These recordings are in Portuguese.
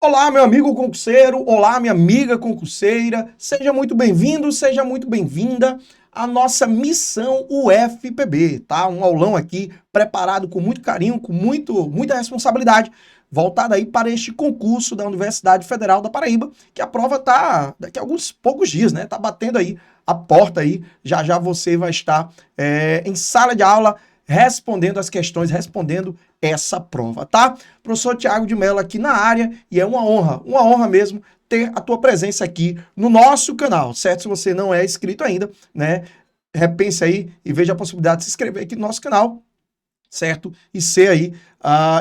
Olá, meu amigo concurseiro, olá, minha amiga concurseira, seja muito bem-vindo, seja muito bem-vinda à nossa missão UFPB, tá? Um aulão aqui preparado com muito carinho, com muita responsabilidade, voltado aí para este concurso da Universidade Federal da Paraíba, que a prova tá daqui a alguns poucos dias, né? Tá batendo aí a porta aí, já já você vai estar em sala de aula respondendo as questões, respondendo essa prova, tá? Professor Tiago de Mello aqui na área e é uma honra mesmo ter a tua presença aqui no nosso canal, certo? Se você não é inscrito ainda, né, repense aí e veja a possibilidade de se inscrever aqui no nosso canal, certo? E ser aí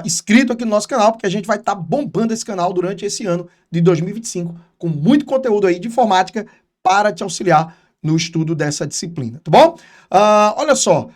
inscrito aqui no nosso canal, porque a gente vai estar bombando esse canal durante esse ano de 2025, com muito conteúdo aí de informática para te auxiliar no estudo dessa disciplina, tá bom? Olha só,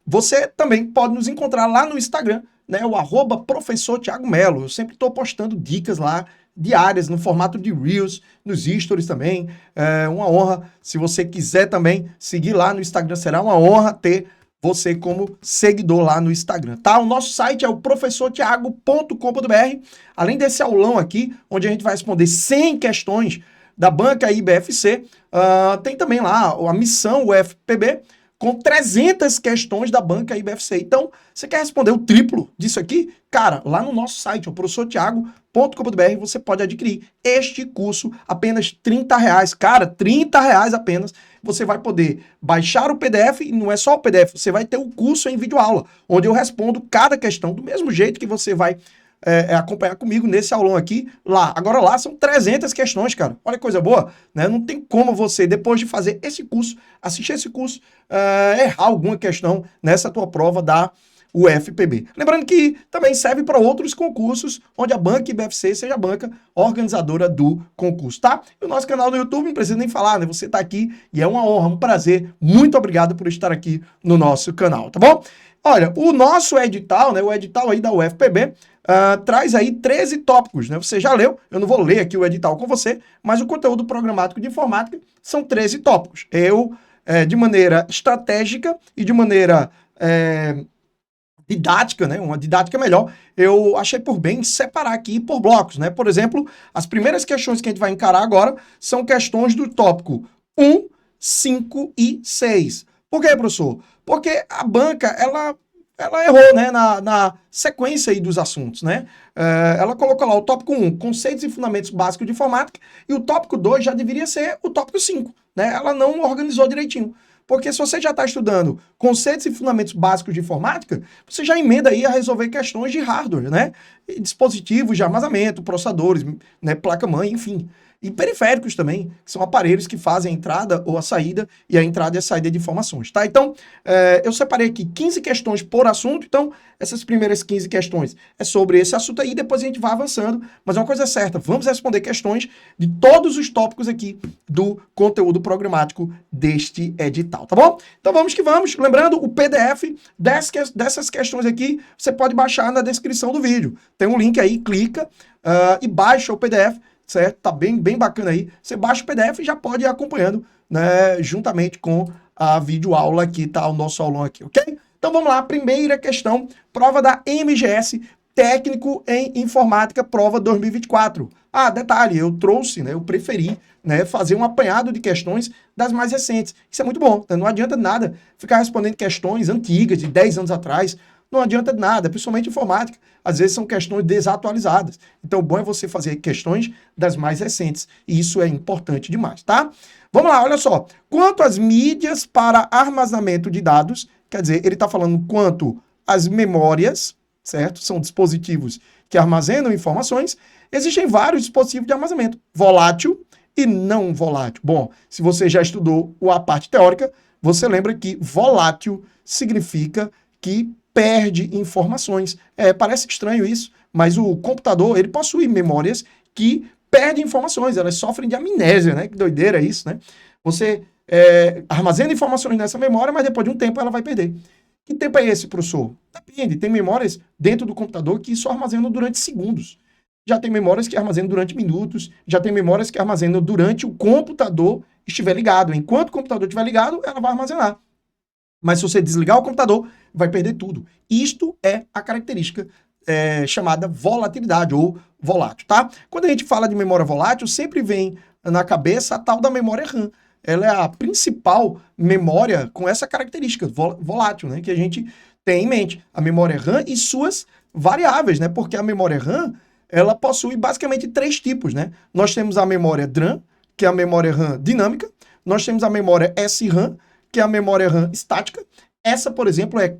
você também pode nos encontrar lá no Instagram, né, o @professor Tiago Mello. Eu sempre estou postando dicas lá diárias no formato de Reels, nos stories também. É uma honra. Se você quiser também seguir lá no Instagram, será uma honra ter você como seguidor lá no Instagram, tá? O nosso site é o professortiago.com.br. Além desse aulão aqui, onde a gente vai responder 100 questões da banca IBFC, tem também lá a missão UFPB, com 300 questões da banca IBFC. Então, você quer responder o triplo disso aqui? Cara, lá no nosso site, o professortiago.com.br, você pode adquirir este curso apenas R$30. Cara, R$30 apenas. Você vai poder baixar o PDF, e não é só o PDF, você vai ter o curso em videoaula, onde eu respondo cada questão do mesmo jeito que você vai acompanhar comigo nesse aulão aqui, lá. Agora lá são 300 questões, cara. Olha que coisa boa, né? Não tem como você, depois de fazer esse curso, assistir esse curso, errar alguma questão nessa tua prova da UFPB. Lembrando que também serve para outros concursos, onde a banca IBFC seja a banca organizadora do concurso, tá? E o nosso canal no YouTube, não precisa nem falar, né? Você tá aqui e é uma honra, um prazer. Muito obrigado por estar aqui no nosso canal, tá bom? Olha, o nosso edital, né? O edital aí da UFPB, traz aí 13 tópicos, né? Você já leu, eu não vou ler aqui o edital com você, mas o conteúdo programático de informática são 13 tópicos. Eu, de maneira estratégica e de maneira didática, né? Uma didática melhor, eu achei por bem separar aqui por blocos, né? Por exemplo, as primeiras questões que a gente vai encarar agora são questões do tópico 1, 5 e 6. Por quê, professor? Porque a banca, ela errou, né, na sequência aí dos assuntos, né? Ela colocou lá o tópico 1, conceitos e fundamentos básicos de informática, e o tópico 2 já deveria ser o tópico 5, né? Ela não organizou direitinho. Porque se você já está estudando conceitos e fundamentos básicos de informática, você já emenda aí a resolver questões de hardware, né? E dispositivos de armazenamento, processadores, né, placa-mãe, enfim. E periféricos também, que são aparelhos que fazem a entrada ou a saída, e a entrada e a saída de informações, tá? Então, eu separei aqui 15 questões por assunto, então essas primeiras 15 questões é sobre esse assunto aí, depois a gente vai avançando, mas uma coisa é certa, vamos responder questões de todos os tópicos aqui do conteúdo programático deste edital, tá bom? Então vamos que vamos, lembrando, o PDF dessas questões aqui, você pode baixar na descrição do vídeo, tem um link aí, clica e baixa o PDF, certo? Tá bem bacana aí. Você baixa o PDF e já pode ir acompanhando, né, juntamente com a videoaula aqui, tá? O nosso aulão aqui, ok? Então vamos lá, primeira questão, prova da MGS, técnico em informática, prova 2024. Detalhe, eu trouxe, né, eu preferi, né, fazer um apanhado de questões das mais recentes. Isso é muito bom, né? Não adianta nada ficar respondendo questões antigas, de 10 anos atrás, não adianta nada, principalmente informática. Às vezes são questões desatualizadas. Então, o bom é você fazer questões das mais recentes. E isso é importante demais, tá? Vamos lá, olha só. Quanto às mídias para armazenamento de dados, quer dizer, ele está falando quanto às memórias, certo? São dispositivos que armazenam informações. Existem vários dispositivos de armazenamento, volátil e não volátil. Bom, se você já estudou a parte teórica, você lembra que volátil significa que perde informações. Parece estranho isso, mas o computador, ele possui memórias que perdem informações, elas sofrem de amnésia, né? Que doideira isso, né? Você armazena informações nessa memória, mas depois de um tempo ela vai perder. Que tempo é esse, professor? Depende, tem memórias dentro do computador que só armazenam durante segundos. Já tem memórias que armazenam durante minutos, já tem memórias que armazenam durante o computador estiver ligado. Enquanto o computador estiver ligado, ela vai armazenar. Mas se você desligar o computador, vai perder tudo. Isto é a característica chamada volatilidade ou volátil, tá? Quando a gente fala de memória volátil, sempre vem na cabeça a tal da memória RAM. Ela é a principal memória com essa característica, volátil, né? Que a gente tem em mente. A memória RAM e suas variáveis, né? Porque a memória RAM, ela possui basicamente 3 tipos, né? Nós temos a memória DRAM, que é a memória RAM dinâmica. Nós temos a memória SRAM, que é a memória RAM estática. Essa, por exemplo, é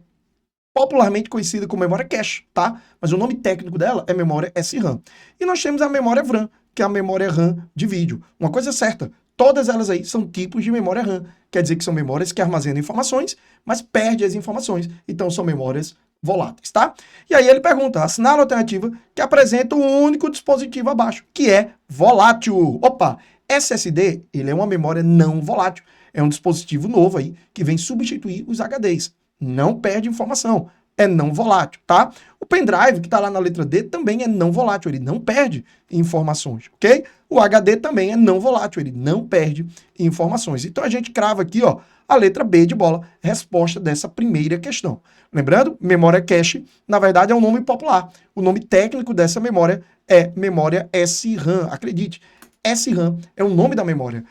popularmente conhecida como memória cache, tá? Mas o nome técnico dela é memória SRAM. E nós temos a memória VRAM, que é a memória RAM de vídeo. Uma coisa certa, todas elas aí são tipos de memória RAM. Quer dizer que são memórias que armazenam informações, mas perdem as informações. Então são memórias voláteis, tá? E aí ele pergunta, assinala a alternativa que apresenta um único dispositivo abaixo, que é volátil. Opa, SSD, ele é uma memória não volátil. É um dispositivo novo aí que vem substituir os HDs. Não perde informação, é não volátil, tá? O pendrive, que está lá na letra D, também é não volátil, ele não perde informações, ok? O HD também é não volátil, ele não perde informações. Então a gente crava aqui, ó, a letra B de bola, resposta dessa primeira questão. Lembrando, memória cache, na verdade, é um nome popular. O nome técnico dessa memória é memória SRAM, acredite. SRAM é o nome da memória.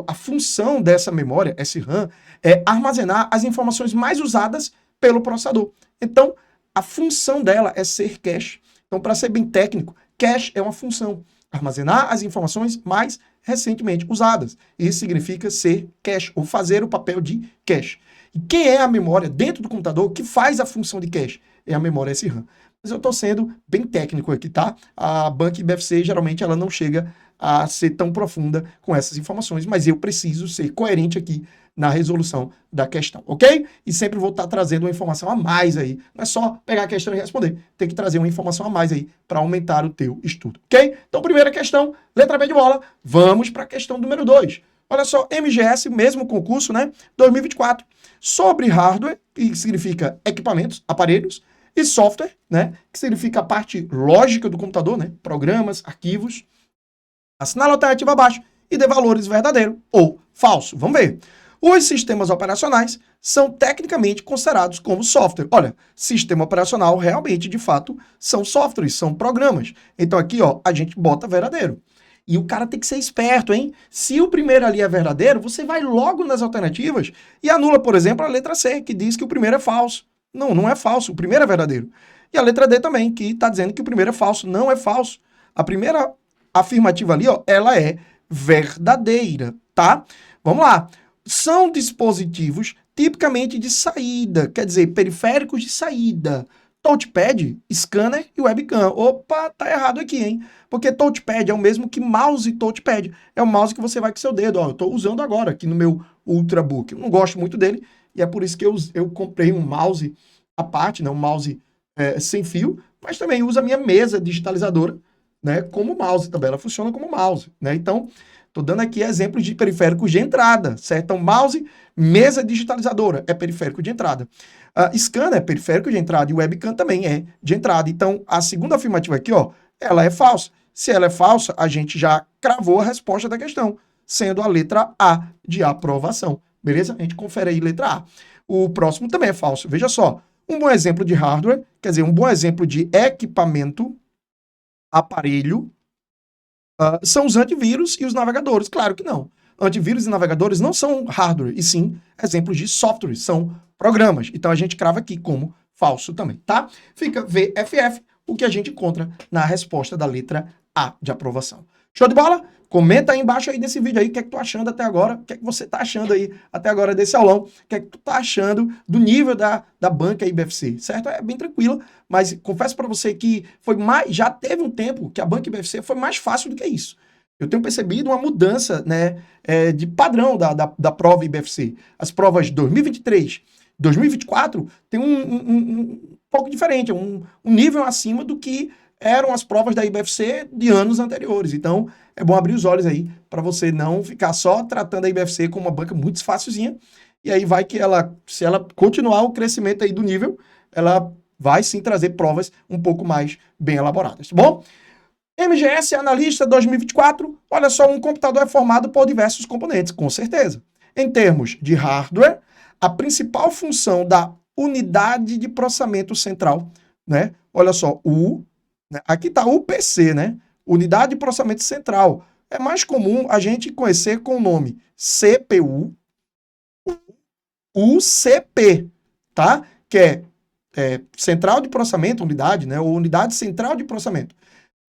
A função dessa memória, SRAM, é armazenar as informações mais usadas pelo processador. Então, a função dela é ser cache. Então, para ser bem técnico, cache é uma função. Armazenar as informações mais recentemente usadas. Isso significa ser cache, ou fazer o papel de cache. E quem é a memória dentro do computador que faz a função de cache? É a memória SRAM. Mas eu estou sendo bem técnico aqui, tá? A banca IBFC, geralmente, ela não chega a ser tão profunda com essas informações, mas eu preciso ser coerente aqui na resolução da questão, ok? E sempre vou estar trazendo uma informação a mais aí. Não é só pegar a questão e responder. Tem que trazer uma informação a mais aí para aumentar o teu estudo, ok? Então, primeira questão, letra B de bola. Vamos para a questão número 2. Olha só, MGS, mesmo concurso, né? 2024. Sobre hardware, que significa equipamentos, aparelhos, e software, né? Que significa a parte lógica do computador, né? Programas, arquivos. Assinala a alternativa abaixo e dê valores verdadeiro ou falso. Vamos ver. Os sistemas operacionais são tecnicamente considerados como software. Olha, sistema operacional realmente, de fato, são softwares, são programas. Então aqui, ó, a gente bota verdadeiro. E o cara tem que ser esperto, hein? Se o primeiro ali é verdadeiro, você vai logo nas alternativas e anula, por exemplo, a letra C, que diz que o primeiro é falso. Não, não é falso, o primeiro é verdadeiro. E a letra D também, que está dizendo que o primeiro é falso. Não é falso. A primeira afirmativa ali, ó, ela é verdadeira, tá? Vamos lá. São dispositivos tipicamente de saída, quer dizer, periféricos de saída. Touchpad, scanner e webcam. Opa, tá errado aqui, hein? Porque touchpad é o mesmo que mouse e touchpad. É o mouse que você vai com seu dedo, ó. Eu tô usando agora aqui no meu Ultrabook. Eu não gosto muito dele e é por isso que eu comprei um mouse à parte, né? Um mouse sem fio, mas também uso a minha mesa digitalizadora, né, como mouse também, ela funciona como mouse, né? Então, tô dando aqui exemplos de periféricos de entrada, certo? Então, mouse, mesa digitalizadora é periférico de entrada. Scanner é periférico de entrada e webcam também é de entrada. Então, a segunda afirmativa aqui, ó, ela é falsa. Se ela é falsa, a gente já cravou a resposta da questão, sendo a letra A de aprovação. Beleza? A gente confere aí letra A. O próximo também é falso. Veja só, um bom exemplo de hardware, quer dizer, um bom exemplo de equipamento, aparelho, são os antivírus e os navegadores. Claro que não. Antivírus e navegadores não são hardware, e sim exemplos de software, são programas. Então a gente crava aqui como falso também, tá? Fica VFF, o que a gente encontra na resposta da letra A de aprovação. Show de bola? Comenta aí embaixo aí desse vídeo aí o que é que tu achando até agora, o que é que você tá achando aí até agora desse aulão, o que é que tu tá achando do nível da banca IBFC, certo? É bem tranquilo, mas confesso para você que já teve um tempo que a banca IBFC foi mais fácil do que isso. Eu tenho percebido uma mudança, né, de padrão da prova IBFC. As provas 2023, 2024 tem um pouco diferente, um nível acima do que eram as provas da IBFC de anos anteriores. Então, é bom abrir os olhos aí para você não ficar só tratando a IBFC como uma banca muito facilzinha. E aí vai que se ela continuar o crescimento aí do nível, ela vai sim trazer provas um pouco mais bem elaboradas, tá bom? MGS Analista 2024, olha só, um computador é formado por diversos componentes, com certeza. Em termos de hardware, a principal função da unidade de processamento central, né? Olha só, né? Aqui está o UPC, né? Unidade de Processamento Central. É mais comum a gente conhecer com o nome CPU, UCP, tá? Que é Central de Processamento, unidade, né? Ou Unidade Central de Processamento.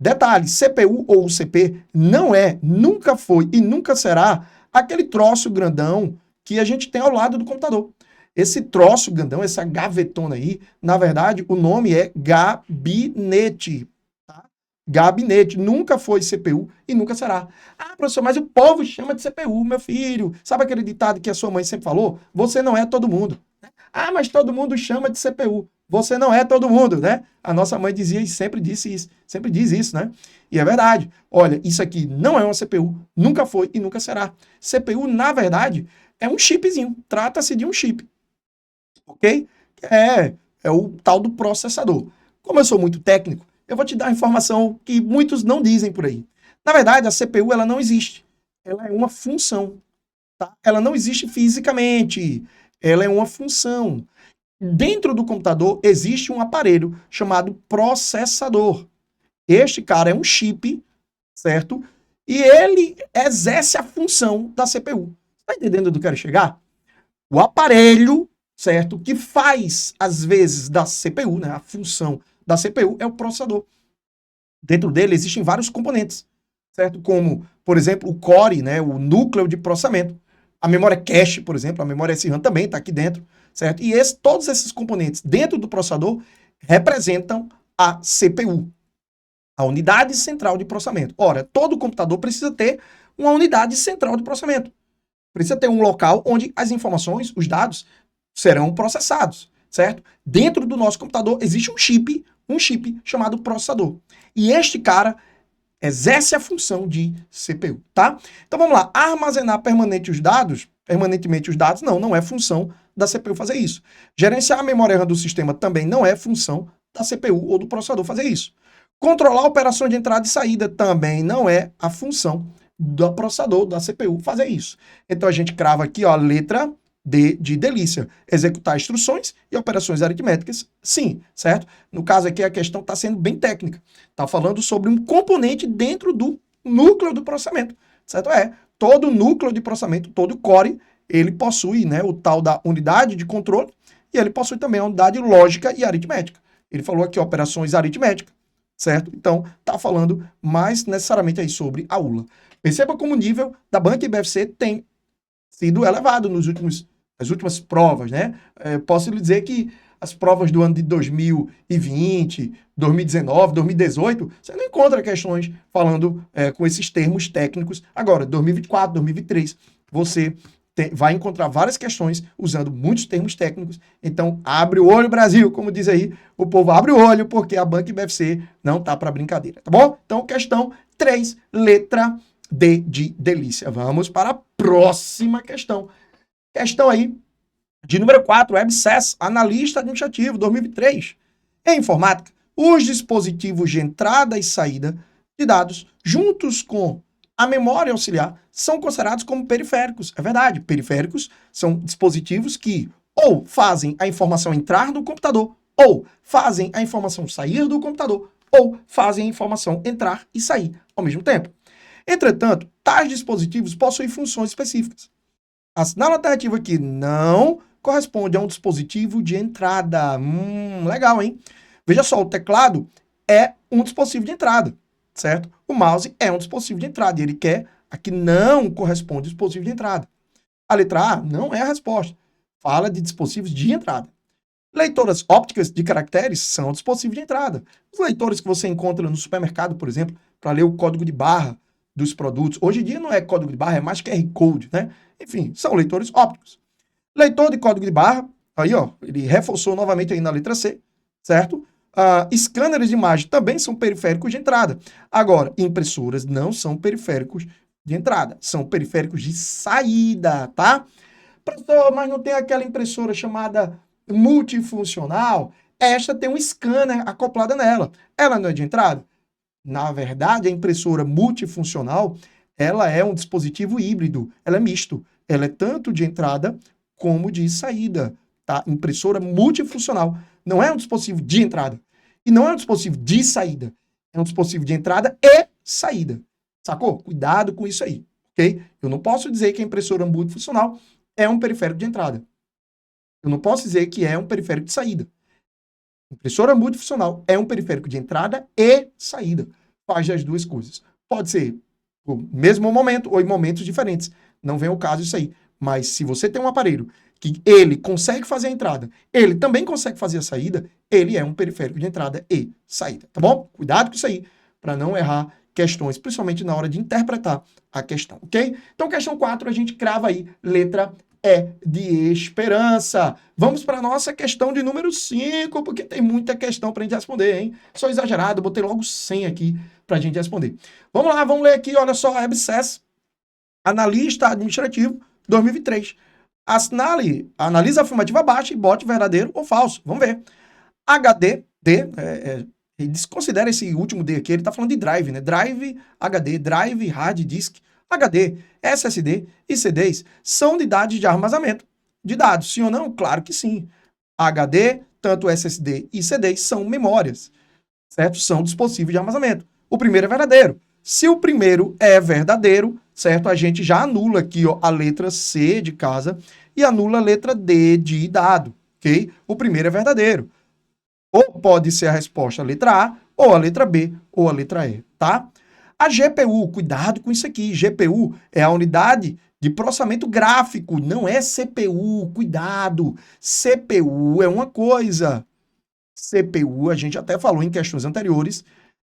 Detalhe, CPU ou UCP não é, nunca foi e nunca será aquele troço grandão que a gente tem ao lado do computador. Esse troço grandão, essa gavetona aí, na verdade, o nome é gabinete. Tá? Gabinete. Nunca foi CPU e nunca será. Ah, professor, mas o povo chama de CPU, meu filho. Sabe aquele ditado que a sua mãe sempre falou? Você não é todo mundo. Ah, mas todo mundo chama de CPU. Você não é todo mundo, né? A nossa mãe dizia e sempre disse isso, sempre diz isso, né? E é verdade. Olha, isso aqui não é uma CPU, nunca foi e nunca será. CPU, na verdade, é um chipzinho. Trata-se de um chip. Ok? É o tal do processador. Como eu sou muito técnico, eu vou te dar uma informação que muitos não dizem por aí. Na verdade, a CPU ela não existe. Ela é uma função. Tá? Ela não existe fisicamente. Ela é uma função. Dentro do computador existe um aparelho chamado processador. Este cara é um chip, certo? E ele exerce a função da CPU. Está entendendo onde eu quero chegar? O aparelho, certo? Que faz, às vezes, da CPU, né? A função da CPU é o processador. Dentro dele existem vários componentes, certo? Como, por exemplo, o core, né? O núcleo de processamento. A memória cache, por exemplo, a memória SRAM também está aqui dentro, certo? E todos esses componentes dentro do processador representam a CPU, a unidade central de processamento. Ora, todo computador precisa ter uma unidade central de processamento. Precisa ter um local onde as informações, os dados, serão processados, certo? Dentro do nosso computador existe um chip chamado processador. E este cara exerce a função de CPU, tá? Então vamos lá, armazenar permanentemente os dados, não é função da CPU fazer isso. Gerenciar a memória RAM do sistema também não é função da CPU ou do processador fazer isso. Controlar operações de entrada e saída também não é a função do processador, da CPU fazer isso. Então a gente crava aqui, ó, a letra D de delícia. Executar instruções e operações aritméticas, sim, certo? No caso aqui a questão está sendo bem técnica. Está falando sobre um componente dentro do núcleo do processamento, certo? Todo núcleo de processamento, todo core, ele possui, né, o tal da unidade de controle e ele possui também a unidade lógica e aritmética. Ele falou aqui operações aritméticas, certo? Então, está falando mais necessariamente aí sobre a ULA. Perceba como o nível da banca IBFC tem sido elevado nas últimas provas, né? Posso lhe dizer que as provas do ano de 2020, 2019, 2018, você não encontra questões falando com esses termos técnicos. Agora, 2024, 2023, você vai encontrar várias questões usando muitos termos técnicos. Então, abre o olho, Brasil, como diz aí, o povo abre o olho, porque a banca IBFC não tá para brincadeira, tá bom? Então, questão 3, letra D de delícia. Vamos para a próxima questão. Questão aí de número 4, WebSES, analista administrativo, 2023. Em informática, os dispositivos de entrada e saída de dados, juntos com a memória auxiliar, são considerados como periféricos. É verdade, periféricos são dispositivos que ou fazem a informação entrar no computador, ou fazem a informação sair do computador, ou fazem a informação entrar e sair ao mesmo tempo. Entretanto, tais dispositivos possuem funções específicas. Assinar a alternativa aqui não corresponde a um dispositivo de entrada. Legal, hein? Veja só, o teclado é um dispositivo de entrada, certo? O mouse é um dispositivo de entrada e ele quer aqui não corresponde a dispositivo de entrada. A letra A não é a resposta. Fala de dispositivos de entrada. Leitoras ópticas de caracteres são dispositivos de entrada. Os leitores que você encontra no supermercado, por exemplo, para ler o código de barra dos produtos. Hoje em dia não é código de barra, é mais QR Code, né? Enfim, são leitores ópticos. Leitor de código de barra, aí ó, ele reforçou novamente aí na letra C, certo? Scanners de imagem também são periféricos de entrada. Agora, impressoras não são periféricos de entrada, são periféricos de saída, tá? Professor, mas não tem aquela impressora chamada multifuncional? Esta tem um scanner acoplado nela. Ela não é de entrada? Na verdade, a impressora multifuncional, ela é um dispositivo híbrido, ela é misto. Ela é tanto de entrada como de saída, tá? Impressora multifuncional. Não é um dispositivo de entrada. E não é um dispositivo de saída, é um dispositivo de entrada e saída. Sacou? Cuidado com isso aí, ok? Eu não posso dizer que a impressora multifuncional é um periférico de entrada. Eu não posso dizer que é um periférico de saída. Impressora multifuncional é um periférico de entrada e saída. Faz as duas coisas. Pode ser no mesmo momento ou em momentos diferentes. Não vem ao caso isso aí. Mas se você tem um aparelho que ele consegue fazer a entrada, ele também consegue fazer a saída, ele é um periférico de entrada e saída, tá bom? Cuidado com isso aí, para não errar questões, principalmente na hora de interpretar a questão, ok? Então, questão 4, a gente crava aí, letra E de esperança. Vamos para a nossa questão de número 5, porque tem muita questão para a gente responder, hein? Sou exagerado, botei logo 100 aqui para a gente responder. Vamos lá, vamos ler aqui, olha só, ABSESS, analista administrativo, 2023. Analisa a afirmativa baixa e bote verdadeiro ou falso. Vamos ver. HD, ele desconsidera esse último D aqui, ele está falando de drive, né? Drive, HD, drive, hard disk, HD, SSD e CDs são unidades de armazenamento de dados, sim ou não? Claro que sim. HD, tanto SSD e CDs são memórias, certo? São dispositivos de armazenamento. O primeiro é verdadeiro. Se o primeiro é verdadeiro, certo? A gente já anula aqui, ó, a letra C de casa e anula a letra D de dado, ok? O primeiro é verdadeiro. Ou pode ser a resposta a letra A, ou a letra B, ou a letra E, tá? A GPU, cuidado com isso aqui, GPU é a unidade de processamento gráfico, não é CPU, cuidado. CPU é uma coisa. CPU, a gente até falou em questões anteriores,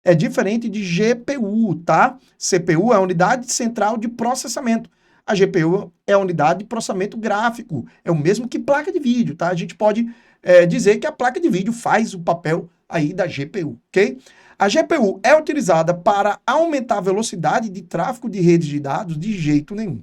é diferente de GPU, tá? CPU é a unidade central de processamento. A GPU é a unidade de processamento gráfico. É o mesmo que placa de vídeo, tá? A gente pode dizer que a placa de vídeo faz o papel aí da GPU, ok? A GPU é utilizada para aumentar a velocidade de tráfego de redes de dados de jeito nenhum.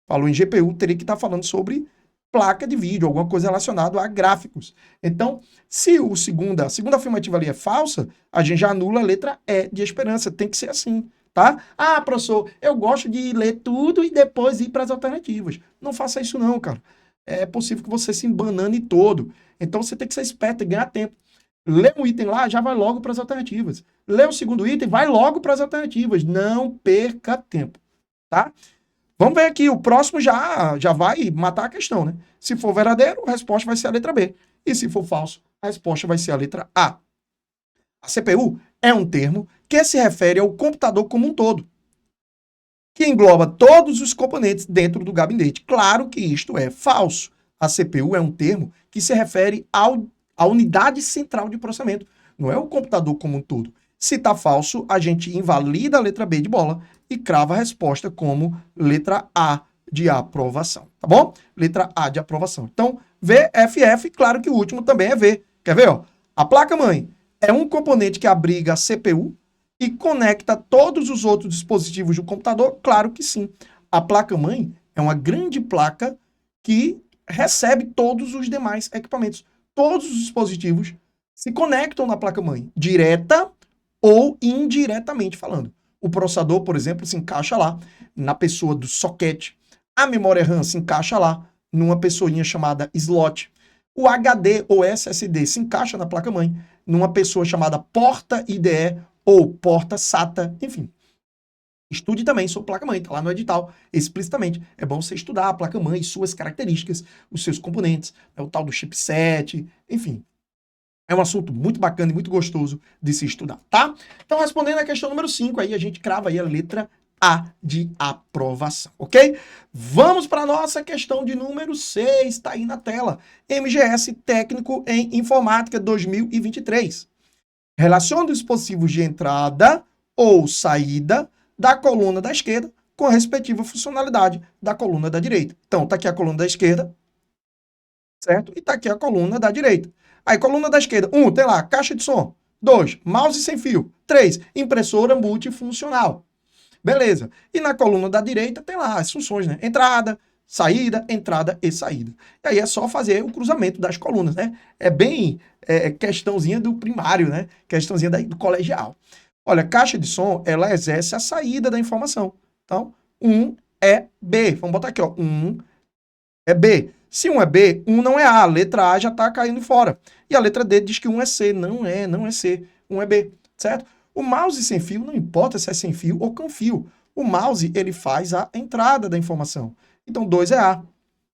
Falou em GPU, teria que estar falando sobre placa de vídeo, alguma coisa relacionada a gráficos. Então, se a segunda afirmativa ali é falsa, a gente já anula a letra E de esperança. Tem que ser assim, tá? Ah, professor, eu gosto de ler tudo e depois ir para as alternativas. Não faça isso não, cara. É possível que você se embanane todo. Então, você tem que ser esperto e ganhar tempo. Lê um item lá, já vai logo para as alternativas. Lê o segundo item, vai logo para as alternativas. Não perca tempo, tá? Vamos ver aqui, o próximo já vai matar a questão, né? Se for verdadeiro, a resposta vai ser a letra B. E se for falso, a resposta vai ser a letra A. A CPU é um termo que se refere ao computador como um todo, que engloba todos os componentes dentro do gabinete. Claro que isto é falso. A CPU é um termo que se refere à unidade central de processamento, não é o computador como um todo. Se está falso, a gente invalida a letra B de bola e crava a resposta como letra A de aprovação, tá bom? Letra A de aprovação. Então, VFF, claro que o último também é V. Quer ver, ó? A placa-mãe é um componente que abriga a CPU e conecta todos os outros dispositivos do computador? Claro que sim. A placa-mãe é uma grande placa que recebe todos os demais equipamentos. Todos os dispositivos se conectam na placa-mãe, direta ou indiretamente falando. O processador, por exemplo, se encaixa lá na pessoa do socket. A memória RAM se encaixa lá numa pessoinha chamada slot. O HD ou SSD se encaixa na placa-mãe numa pessoa chamada porta IDE ou porta SATA, enfim. Estude também sobre placa-mãe, tá lá no edital, explicitamente. É bom você estudar a placa-mãe, suas características, os seus componentes, o tal do chipset, enfim. É um assunto muito bacana e muito gostoso de se estudar, tá? Então, respondendo a questão número 5, aí a gente crava aí a letra A de aprovação, ok? Vamos para a nossa questão de número 6, tá aí na tela. MGS Técnico em Informática 2023. Relaciona os dispositivos de entrada ou saída da coluna da esquerda com a respectiva funcionalidade da coluna da direita. Então, tá aqui a coluna da esquerda, certo? E tá aqui a coluna da direita. Aí, coluna da esquerda, 1, tem lá, caixa de som. 2, mouse sem fio. 3, impressora multifuncional. Beleza. E na coluna da direita tem lá as funções, né? Entrada e saída. E aí é só fazer o cruzamento das colunas, né? É bem questãozinha do primário, né? Questãozinha do colegial. Olha, caixa de som, ela exerce a saída da informação. Então, 1 é B. Vamos botar aqui, ó. 1 é B. Se 1 é B, 1 não é A. A letra A já está caindo fora. E a letra D diz que 1 é C. Não é C. 1 é B, certo? O mouse sem fio, não importa se é sem fio ou com fio. O mouse, ele faz a entrada da informação. Então, 2 é A.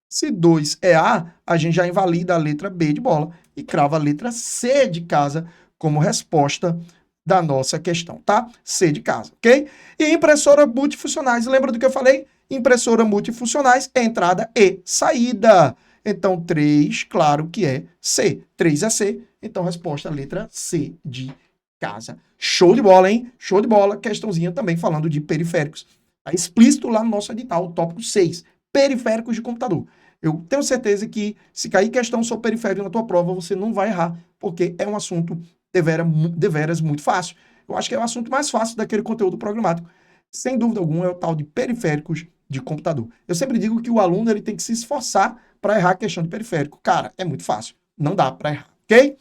Se 2 é A, a gente já invalida a letra B de bola e crava a letra C de casa como resposta da nossa questão, tá? C de casa, ok? E impressora multifuncionais, lembra do que eu falei? Impressora multifuncionais é entrada e saída. Então, 3, claro que é C. 3 é C, então resposta letra C de casa. Show de bola, hein? Show de bola. Questãozinha também falando de periféricos. Tá explícito lá no nosso edital, o tópico 6, periféricos de computador. Eu tenho certeza que se cair questão sobre periférico na tua prova, você não vai errar, porque é um assunto deveras muito fácil. Eu acho que é o assunto mais fácil daquele conteúdo programático. Sem dúvida alguma, é o tal de periféricos de computador. Eu sempre digo que o aluno ele tem que se esforçar para errar a questão de periférico. Cara, é muito fácil. Não dá para errar, ok?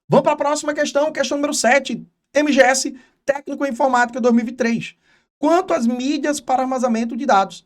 Vamos para a próxima questão, questão número 7, MGS, Técnico em Informática 2023. Quanto às mídias para armazenamento de dados?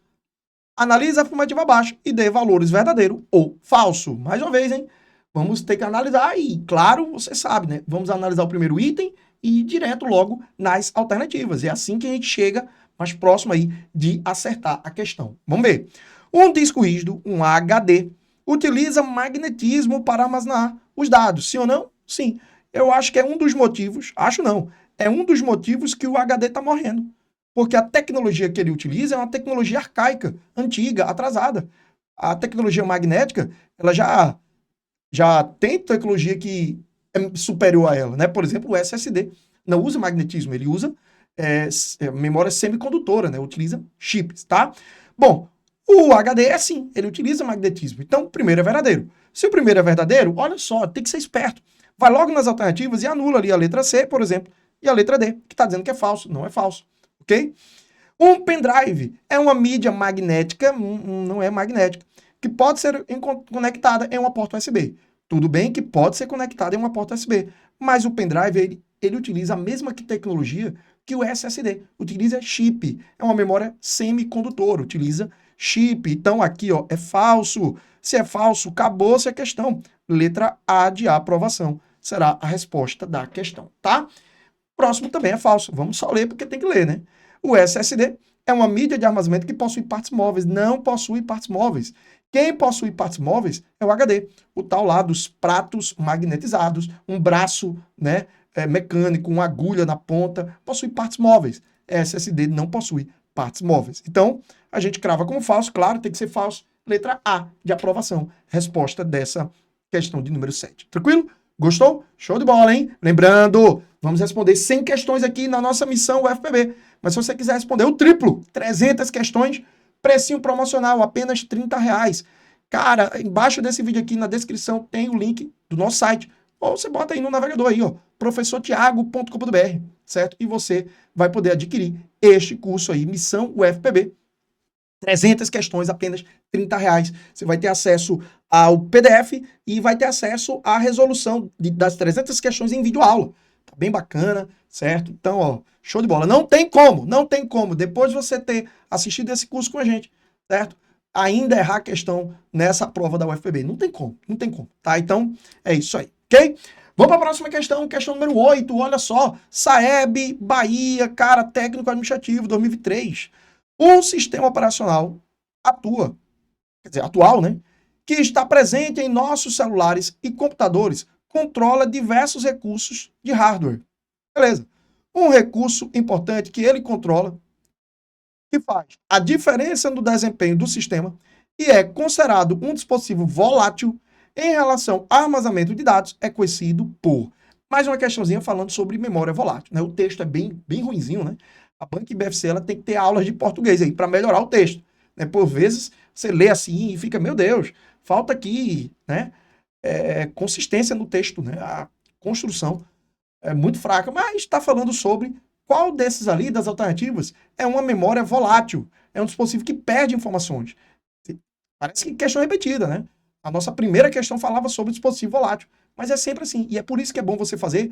Analise a afirmativa abaixo e dê valores verdadeiro ou falso. Mais uma vez, hein? Vamos ter que analisar e, claro, você sabe, né? Vamos analisar o primeiro item e ir direto logo nas alternativas. É assim que a gente chega mais próximo aí de acertar a questão. Vamos ver. Um disco rígido, um HD, utiliza magnetismo para armazenar os dados. Sim ou não? Sim. Eu acho que é um dos motivos, acho não, é um dos motivos que o HD está morrendo. Porque a tecnologia que ele utiliza é uma tecnologia arcaica, antiga, atrasada. A tecnologia magnética, ela já tem tecnologia que é superior a ela, né? Por exemplo, o SSD não usa magnetismo, ele usa memória semicondutora, né? Utiliza chips, tá? Bom, o HD é assim, ele utiliza magnetismo. Então, o primeiro é verdadeiro. Se o primeiro é verdadeiro, olha só, tem que ser esperto. Vai logo nas alternativas e anula ali a letra C, por exemplo, e a letra D, que está dizendo que é falso. Não é falso, ok? Um pendrive é uma mídia magnética, não é magnética, que pode ser conectada em uma porta USB. Tudo bem que pode ser conectada em uma porta USB, mas o pendrive, ele utiliza a mesma tecnologia que o SSD, utiliza chip, é uma memória semicondutora, utiliza chip. Então aqui, ó, é falso. Se é falso, acabou-se a questão. Letra A de aprovação será a resposta da questão, tá? Próximo também é falso. Vamos só ler porque tem que ler, né? O SSD é uma mídia de armazenamento que possui partes móveis, não possui partes móveis. Quem possui partes móveis é o HD, o tal lá dos pratos magnetizados, um braço, né, mecânico, uma agulha na ponta, possui partes móveis. SSD não possui partes móveis. Então, a gente crava como falso, claro, tem que ser falso. Letra A de aprovação. Resposta dessa questão de número 7. Tranquilo? Gostou? Show de bola, hein? Lembrando, vamos responder 100 questões aqui na nossa missão UFPB. Mas se você quiser responder o triplo, 300 questões, precinho promocional, apenas R$30. Cara, embaixo desse vídeo aqui na descrição tem o link do nosso site. Ou você bota aí no navegador aí, ó, professortiago.com.br, certo? E você vai poder adquirir este curso aí, Missão UFPB. 300 questões, apenas R$30. Você vai ter acesso ao PDF e vai ter acesso à resolução das 300 questões em videoaula. Tá bem bacana, certo? Então, ó, show de bola. Não tem como, depois de você ter assistido esse curso com a gente, certo? Ainda errar a questão nessa prova da UFPB. Não tem como, tá? Então, é isso aí, ok? Vamos para a próxima questão, questão número 8, olha só. Saeb, Bahia, cara, técnico administrativo, 2023. Um sistema operacional atual, né, que está presente em nossos celulares e computadores, controla diversos recursos de hardware. Beleza. Um recurso importante que ele controla, que faz a diferença no desempenho do sistema e é considerado um dispositivo volátil em relação ao armazenamento de dados, é conhecido por... Mais uma questãozinha falando sobre memória volátil, né? O texto é bem ruinzinho, né? A Banca IBFC ela tem que ter aulas de português aí para melhorar o texto, né? Por vezes você lê assim e fica, meu Deus, falta aqui, né? Consistência no texto, né? A construção é muito fraca, mas está falando sobre qual desses ali, das alternativas, é uma memória volátil, é um dispositivo que perde informações. Parece que questão repetida, né? A nossa primeira questão falava sobre dispositivo volátil, mas é sempre assim, e é por isso que é bom você fazer,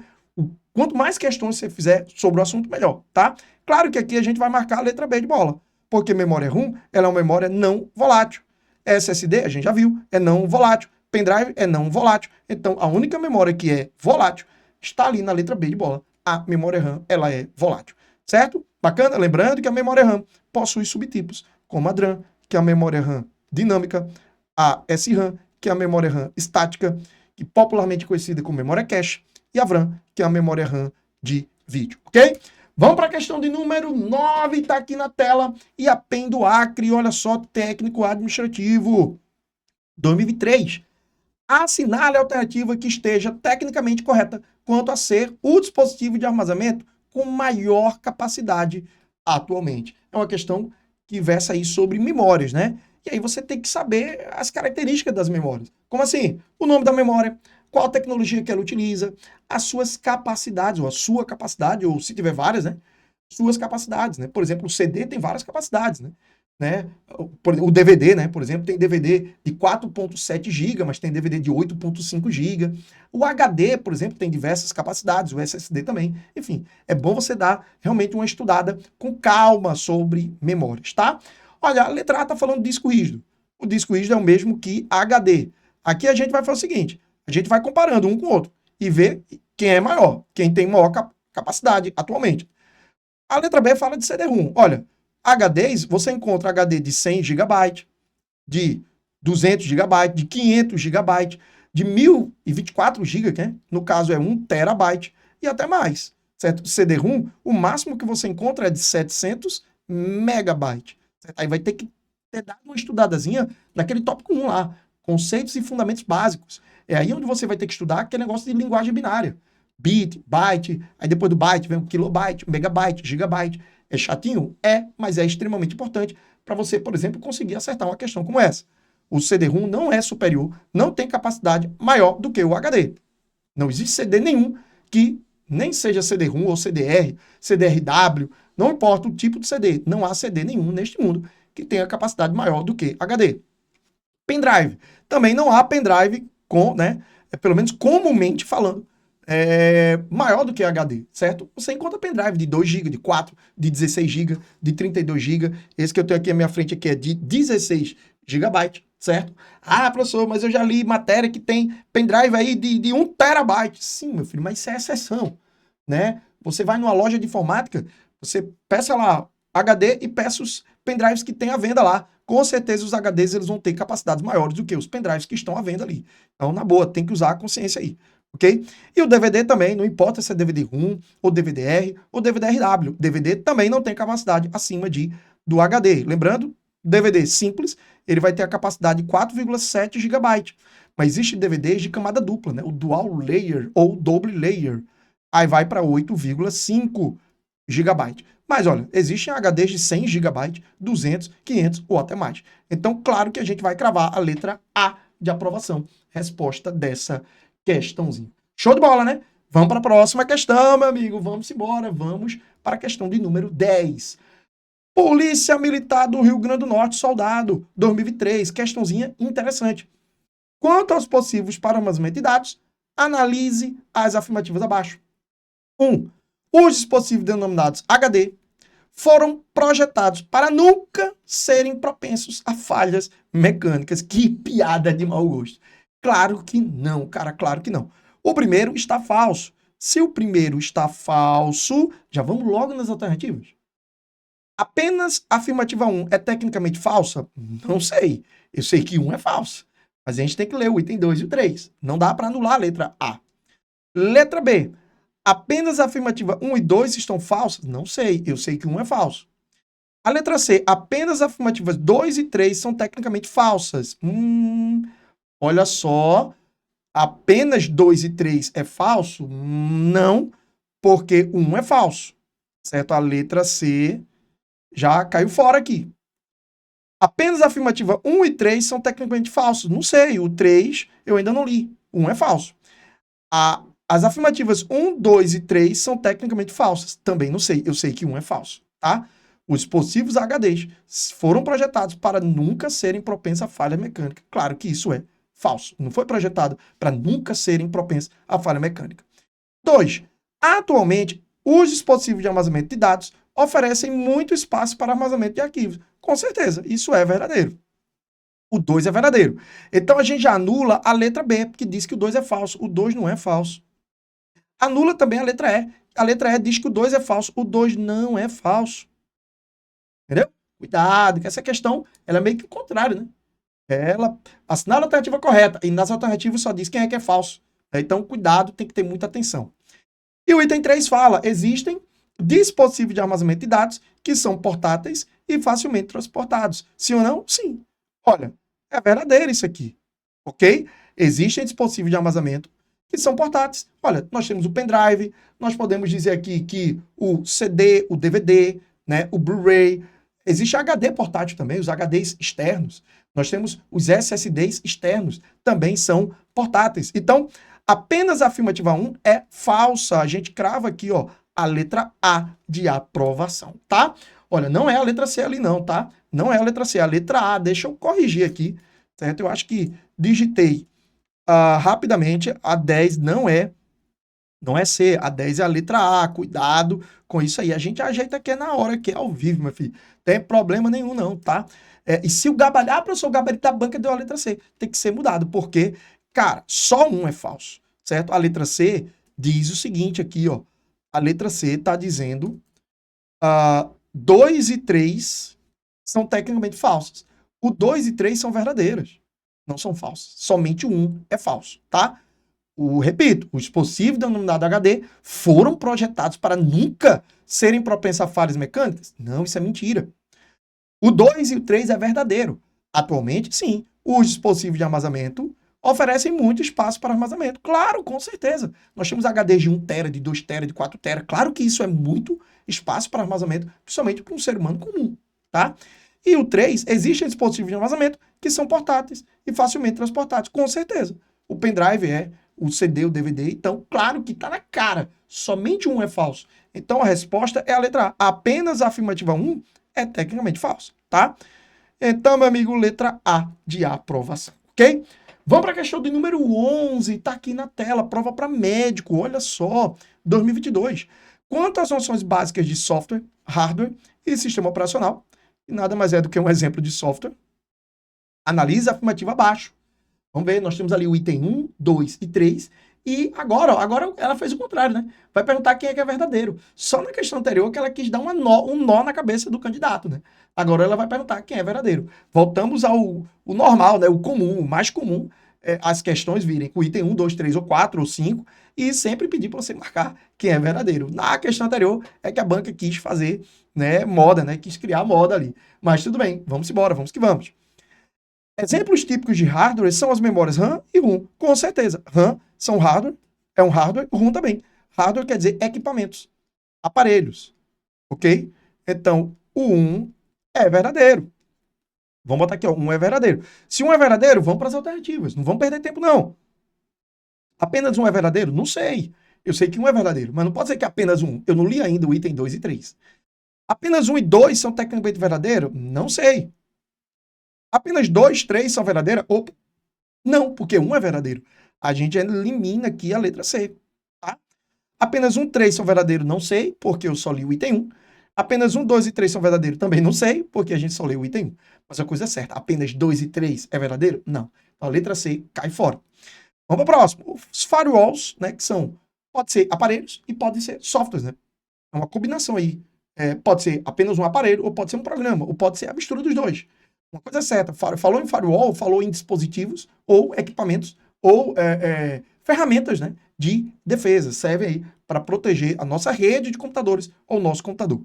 quanto mais questões você fizer sobre o assunto, melhor, tá? Claro que aqui a gente vai marcar a letra B de bola, porque memória ROM, ela é uma memória não volátil. SSD, a gente já viu, é não volátil. Pendrive é não volátil. Então, a única memória que é volátil está ali na letra B de bola. A memória RAM, ela é volátil. Certo? Bacana? Lembrando que a memória RAM possui subtipos, como a DRAM, que é a memória RAM dinâmica, a SRAM, que é a memória RAM estática, que popularmente conhecida como memória cache, e a VRAM, que é a memória RAM de vídeo, ok? Vamos para a questão de número 9, está aqui na tela, e a PEN do Acre, olha só, técnico administrativo, 2023. Assinale a alternativa que esteja tecnicamente correta quanto a ser o dispositivo de armazenamento com maior capacidade atualmente. É uma questão que versa aí sobre memórias, né? E aí você tem que saber as características das memórias. Como assim? O nome da memória, qual tecnologia que ela utiliza, as suas capacidades, ou a sua capacidade, ou se tiver várias, né? Suas capacidades, né? Por exemplo, o CD tem várias capacidades, né? O DVD, né? Por exemplo, tem DVD de 4.7 GB, mas tem DVD de 8.5 GB. O HD, por exemplo, tem diversas capacidades, o SSD também. Enfim, é bom você dar realmente uma estudada com calma sobre memórias, tá? Olha, a letra A está falando de disco rígido. O disco rígido é o mesmo que HD. Aqui a gente vai fazer o seguinte, a gente vai comparando um com o outro e ver quem é maior, quem tem maior capacidade atualmente. A letra B fala de CD-ROM. Olha, HDs, você encontra HD de 100 GB, de 200 GB, de 500 GB, de 1024 GB, né? No caso é 1 TB e até mais, certo? CD-ROM, o máximo que você encontra é de 700 MB. Certo? Aí vai ter que ter dado uma estudadazinha naquele tópico 1 lá, conceitos e fundamentos básicos. É aí onde você vai ter que estudar aquele negócio de linguagem binária. Bit, byte, aí depois do byte vem o kilobyte, megabyte, gigabyte. É chatinho? É, mas é extremamente importante para você, por exemplo, conseguir acertar uma questão como essa. O CD-ROM não é superior, não tem capacidade maior do que o HD. Não existe CD nenhum que nem seja CD-ROM ou CDR, CDRW, não importa o tipo de CD. Não há CD nenhum neste mundo que tenha capacidade maior do que HD. Pendrive. Também não há pendrive com, né, pelo menos comumente falando, maior do que HD, certo? Você encontra pendrive de 2 GB, de 4, de 16 GB, de 32 GB. Esse que eu tenho aqui à minha frente aqui é de 16 GB, certo? Ah, professor, mas eu já li matéria que tem pendrive aí de 1 TB. Sim, meu filho, mas isso é exceção, né? Você vai numa loja de informática, você peça lá HD e peça os pendrives que tem à venda lá. Com certeza os HDs eles vão ter capacidades maiores do que os pendrives que estão à venda ali. Então, na boa, tem que usar a consciência aí. Ok? E o DVD também, não importa se é DVD-ROM, ou DVD-R, ou DVD-RW. DVD também não tem capacidade acima do HD. Lembrando, DVD simples, ele vai ter a capacidade de 4,7 GB. Mas existe DVDs de camada dupla, né? O Dual Layer ou Double Layer. Aí vai para 8,5 GB. Mas olha, existem HDs de 100 GB, 200, 500 ou até mais. Então, claro que a gente vai cravar a letra A de aprovação. Resposta dessa questãozinha. Show de bola, né? Vamos para a próxima questão, meu amigo. Vamos embora. Vamos para a questão de número 10. Polícia Militar do Rio Grande do Norte, soldado, 2023. Questãozinha interessante. Quanto aos possíveis para armazenamento de dados, analise as afirmativas abaixo. 1. Os dispositivos denominados HD foram projetados para nunca serem propensos a falhas mecânicas. Que piada de mau gosto. Claro que não, cara, claro que não. O primeiro está falso. Se o primeiro está falso, já vamos logo nas alternativas. Apenas a afirmativa 1 é tecnicamente falsa? Não sei. Eu sei que 1 é falso. Mas a gente tem que ler o item 2 e o 3. Não dá para anular a letra A. Letra B. Apenas a afirmativa 1 e 2 estão falsas? Não sei. Eu sei que 1 é falso. A letra C. Apenas as afirmativas 2 e 3 são tecnicamente falsas. Olha só. Apenas 2 e 3 é falso? Não, porque 1 é falso. Certo? A letra C já caiu fora aqui. Apenas a afirmativa 1 e 3 são tecnicamente falsos. Não sei, o 3 eu ainda não li. 1 é falso. As afirmativas 1, 2 e 3 são tecnicamente falsas. Também não sei, eu sei que 1 é falso, tá? Os dispositivos HDs foram projetados para nunca serem propensos a falha mecânica. Claro que isso é falso. Não foi projetado para nunca serem propensos a falha mecânica. 2. Atualmente, os dispositivos de armazenamento de dados oferecem muito espaço para armazenamento de arquivos. Com certeza, isso é verdadeiro. O 2 é verdadeiro. Então a gente já anula a letra B, porque diz que o 2 é falso. O 2 não é falso. Anula também a letra E. A letra E diz que o 2 é falso. O 2 não é falso. Entendeu? Cuidado, que essa questão ela é meio que o contrário, né? Ela assinala a alternativa correta e nas alternativas só diz quem é que é falso. Então, cuidado, tem que ter muita atenção. E o item 3 fala: existem dispositivos de armazenamento de dados que são portáteis e facilmente transportados. Sim ou não? Sim. Olha, é verdadeiro isso aqui. Ok? Existem dispositivos de armazenamento que são portáteis. Olha, nós temos o pendrive, nós podemos dizer aqui que o CD, o DVD, né, o Blu-ray, existe HD portátil também, os HDs externos. Nós temos os SSDs externos, também são portáteis. Então, apenas a afirmativa 1 é falsa. A gente crava aqui, ó, a letra A de aprovação, tá? Olha, não é a letra C ali não, tá? Não é a letra C, é a letra A. Deixa eu corrigir aqui, certo? Eu acho que digitei rapidamente. A 10 não é C, a 10 é a letra A. Cuidado com isso aí. A gente ajeita aqui na hora, que é ao vivo, meu filho. Tem problema nenhum não, tá? E se o professor, o gabarito da banca deu a letra C, tem que ser mudado, porque, cara, só um é falso, certo? A letra C diz o seguinte aqui, ó. A letra C está dizendo 2 e 3 são tecnicamente falsas. O 2 e 3 são verdadeiras, não são falsas. Somente o 1 é falso, tá? Repito, os dispositivos denominados HD foram projetados para nunca serem propensos a falhas mecânicas? Não, isso é mentira. O 2 e o 3 é verdadeiro. Atualmente, sim, os dispositivos de armazenamento oferecem muito espaço para armazenamento. Claro, com certeza. Nós temos HDs de 1 TB, de 2 TB, de 4 TB. Claro que isso é muito espaço para armazenamento, principalmente para um ser humano comum, tá? E o 3, existem dispositivos de armazenamento que são portáteis e facilmente transportados, com certeza. O pendrive é, o CD, o DVD, então, claro que está na cara. Somente um é falso. Então, a resposta é a letra A. Apenas a afirmativa 1 é tecnicamente falso, tá? Então, meu amigo, letra A de aprovação, ok? Vamos para a questão de número 11, tá aqui na tela, prova para médico, olha só, 2022. Quanto às noções básicas de software, hardware e sistema operacional, que nada mais é do que um exemplo de software, analise a afirmativa abaixo. Vamos ver, nós temos ali o item 1, 2 e 3, e agora ela fez o contrário, né? Vai perguntar quem é que é verdadeiro. Só na questão anterior que ela quis dar um nó na cabeça do candidato, né? Agora ela vai perguntar quem é verdadeiro. Voltamos ao normal, né? O comum, o mais comum, as questões virem com o item 1, 2, 3 ou 4 ou 5, e sempre pedir para você marcar quem é verdadeiro. Na questão anterior é que a banca quis fazer, né, moda, né? Quis criar moda ali. Mas tudo bem, vamos embora, vamos que vamos. Exemplos típicos de hardware são as memórias RAM e ROM, com certeza. RAM são hardware, é um hardware, ROM também. Hardware quer dizer equipamentos, aparelhos, ok? Então, o 1 é verdadeiro. Vamos botar aqui, ó, 1 é verdadeiro. Se 1 é verdadeiro, vamos para as alternativas, não vamos perder tempo, não. Apenas 1 é verdadeiro? Não sei. Eu sei que 1 é verdadeiro, mas não pode ser que apenas 1. Eu não li ainda o item 2 e 3. Apenas 1 e 2 são tecnicamente verdadeiros? Não sei. Apenas 2, 3 são verdadeiras? Opa, não, porque 1 é verdadeiro. A gente elimina aqui a letra C, tá? Apenas 1, 3 são verdadeiros? Não sei, porque eu só li o item 1. Apenas 1, 2 e 3 são verdadeiros? Também não sei, porque a gente só leu o item 1. Mas a coisa é certa. Apenas 2 e 3 é verdadeiro? Não. Então a letra C cai fora. Vamos para o próximo. Os firewalls, né, que são, pode ser aparelhos e pode ser softwares, né? É uma combinação aí. Pode ser apenas um aparelho, ou pode ser um programa, ou pode ser a mistura dos dois. Uma coisa é certa, falou em firewall, falou em dispositivos, ou equipamentos, ou ferramentas, né, de defesa. Servem aí para proteger a nossa rede de computadores ou o nosso computador.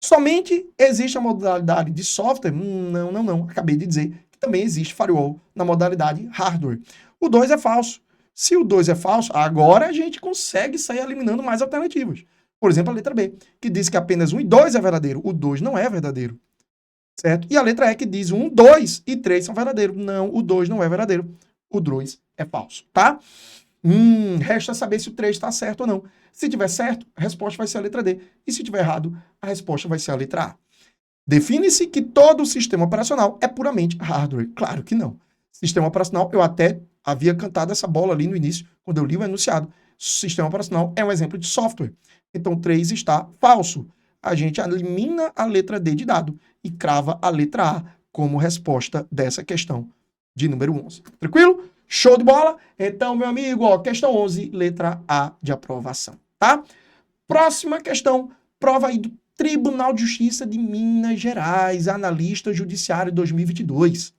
Somente existe a modalidade de software? Não. Acabei de dizer que também existe firewall na modalidade hardware. O 2 é falso. Se o 2 é falso, agora a gente consegue sair eliminando mais alternativas. Por exemplo, a letra B, que diz que apenas 1 e 2 é verdadeiro. O 2 não é verdadeiro. Certo? E a letra E que diz 1, 2 e 3 são verdadeiros. Não, o 2 não é verdadeiro. O 2 é falso, tá? Resta saber se o 3 está certo ou não. Se tiver certo, a resposta vai ser a letra D. E se tiver errado, a resposta vai ser a letra A. Define-se que todo o sistema operacional é puramente hardware. Claro que não. Sistema operacional, eu até havia cantado essa bola ali no início, quando eu li o enunciado. Sistema operacional é um exemplo de software. Então, 3 está falso. A gente elimina a letra D de dado e crava a letra A como resposta dessa questão de número 11. Tranquilo? Show de bola? Então, meu amigo, ó, questão 11, letra A de aprovação, tá? Próxima questão, prova aí do Tribunal de Justiça de Minas Gerais, analista judiciário 2022.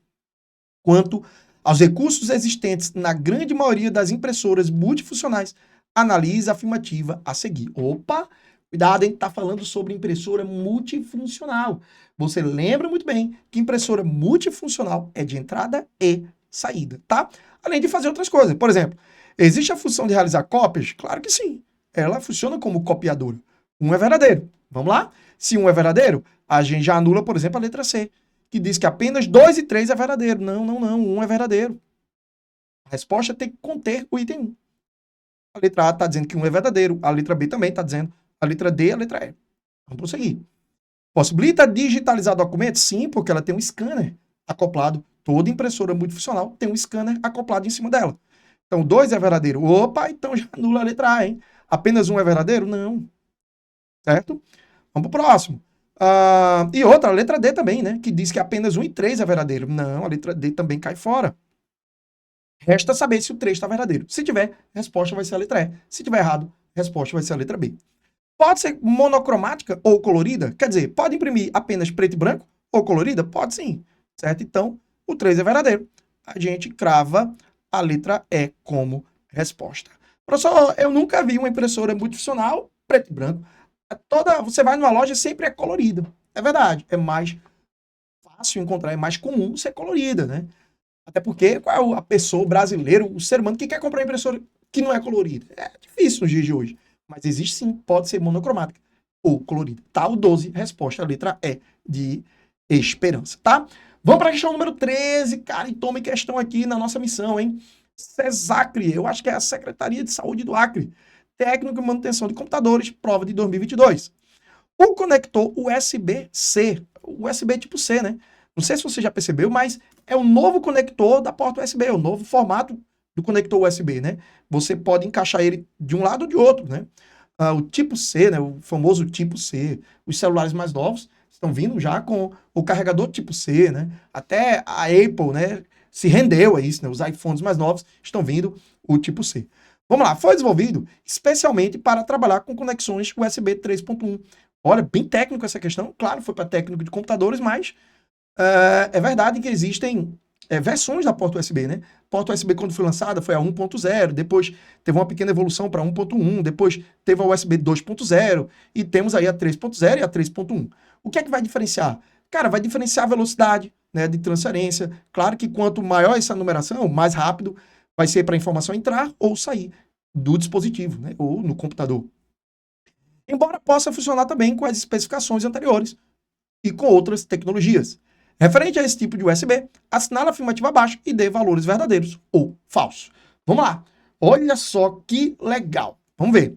Quanto aos recursos existentes na grande maioria das impressoras multifuncionais, analise a afirmativa a seguir. Opa, cuidado, hein? Tá falando sobre impressora multifuncional. Você lembra muito bem que impressora multifuncional é de entrada e saída, tá? Além de fazer outras coisas. Por exemplo, existe a função de realizar cópias? Claro que sim. Ela funciona como copiadora. Um é verdadeiro. Vamos lá? Se um é verdadeiro, a gente já anula, por exemplo, a letra C, que diz que apenas 2 e 3 é verdadeiro. Não, não, não. 1 é verdadeiro. A resposta tem que conter o item 1. A letra A está dizendo que 1 é verdadeiro. A letra B também está dizendo. A letra D e a letra E. Vamos prosseguir. Possibilita digitalizar documentos? Sim, porque ela tem um scanner acoplado. Toda impressora multifuncional tem um scanner acoplado em cima dela. Então, 2 é verdadeiro. Opa, então já anula a letra A, hein? Apenas 1 é verdadeiro? Não. Certo? Vamos pro próximo. E outra, a letra D também, né? Que diz que apenas 1 e 3 é verdadeiro. Não, a letra D também cai fora. Resta saber se o 3 está verdadeiro. Se tiver, a resposta vai ser a letra E. Se tiver errado, a resposta vai ser a letra B. Pode ser monocromática ou colorida? Quer dizer, pode imprimir apenas preto e branco ou colorida? Pode sim. Certo? Então, o 3 é verdadeiro. A gente crava a letra E como resposta. Professor, eu nunca vi uma impressora multifuncional preto e branco. Você vai numa loja, sempre é colorida. É verdade. É mais fácil encontrar, é mais comum ser colorida, né? Até porque qual é a pessoa, o brasileiro, o ser humano que quer comprar impressora que não é colorida? É difícil nos dias de hoje. Mas existe sim, pode ser monocromática ou colorida. Tá, o 12, resposta, a letra E de esperança, tá? Vamos para a questão número 13, cara, e tome questão aqui na nossa missão, hein? CESACRE, eu acho que é a Secretaria de Saúde do Acre. Técnico de Manutenção de Computadores, prova de 2022. O conector USB-C, USB tipo C, né? Não sei se você já percebeu, mas é o novo conector da porta USB, o novo formato do conector USB, né? Você pode encaixar ele de um lado ou de outro, né? O tipo C, né? O famoso tipo C. Os celulares mais novos estão vindo já com o carregador tipo C, né? Até a Apple, né, se rendeu a isso, né? Os iPhones mais novos estão vindo o tipo C. Vamos lá, foi desenvolvido especialmente para trabalhar com conexões USB 3.1. Olha, bem técnico essa questão. Claro, foi para técnico de computadores, mas é verdade que existem versões da porta USB, né? A porta USB, quando foi lançada, foi a 1.0, depois teve uma pequena evolução para 1.1, depois teve a USB 2.0, e temos aí a 3.0 e a 3.1. O que é que vai diferenciar? Cara, vai diferenciar a velocidade, né, de transferência. Claro que quanto maior essa numeração, mais rápido vai ser para a informação entrar ou sair do dispositivo, né, ou no computador. Embora possa funcionar também com as especificações anteriores e com outras tecnologias. Referente a esse tipo de USB, assinale a afirmativa abaixo e dê valores verdadeiros ou falsos. Vamos lá. Olha só que legal. Vamos ver.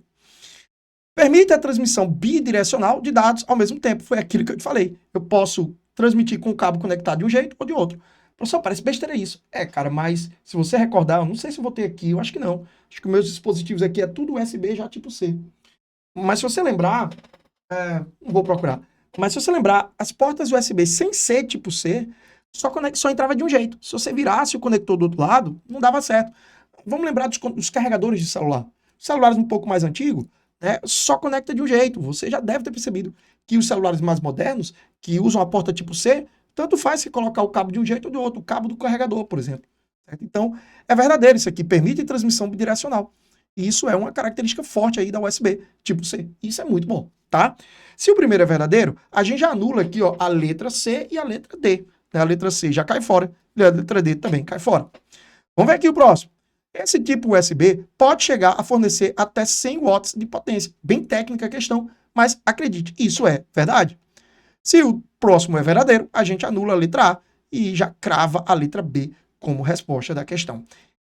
Permite a transmissão bidirecional de dados ao mesmo tempo. Foi aquilo que eu te falei. Eu posso transmitir com o cabo conectado de um jeito ou de outro. Professor, parece besteira isso. Cara, mas se você recordar, eu não sei se eu vou ter aqui, eu acho que não. Acho que meus dispositivos aqui é tudo USB já tipo C. Mas se você lembrar, não vou procurar. Mas se você lembrar, as portas USB sem ser tipo C, só entrava de um jeito. Se você virasse o conector do outro lado, não dava certo. Vamos lembrar dos carregadores de celular. Os celulares um pouco mais antigos, né, só conecta de um jeito. Você já deve ter percebido que os celulares mais modernos, que usam a porta tipo C, tanto faz se colocar o cabo de um jeito ou de outro, o cabo do carregador, por exemplo. Certo? Então, é verdadeiro isso aqui, permite transmissão bidirecional. E isso é uma característica forte aí da USB, tipo C. Isso é muito bom, tá? Se o primeiro é verdadeiro, a gente já anula aqui, ó, a letra C e a letra D. A letra C já cai fora e a letra D também cai fora. Vamos ver aqui o próximo. Esse tipo USB pode chegar a fornecer até 100 watts de potência. Bem técnica a questão, mas acredite, isso é verdade. Se o próximo é verdadeiro, a gente anula a letra A e já crava a letra B como resposta da questão,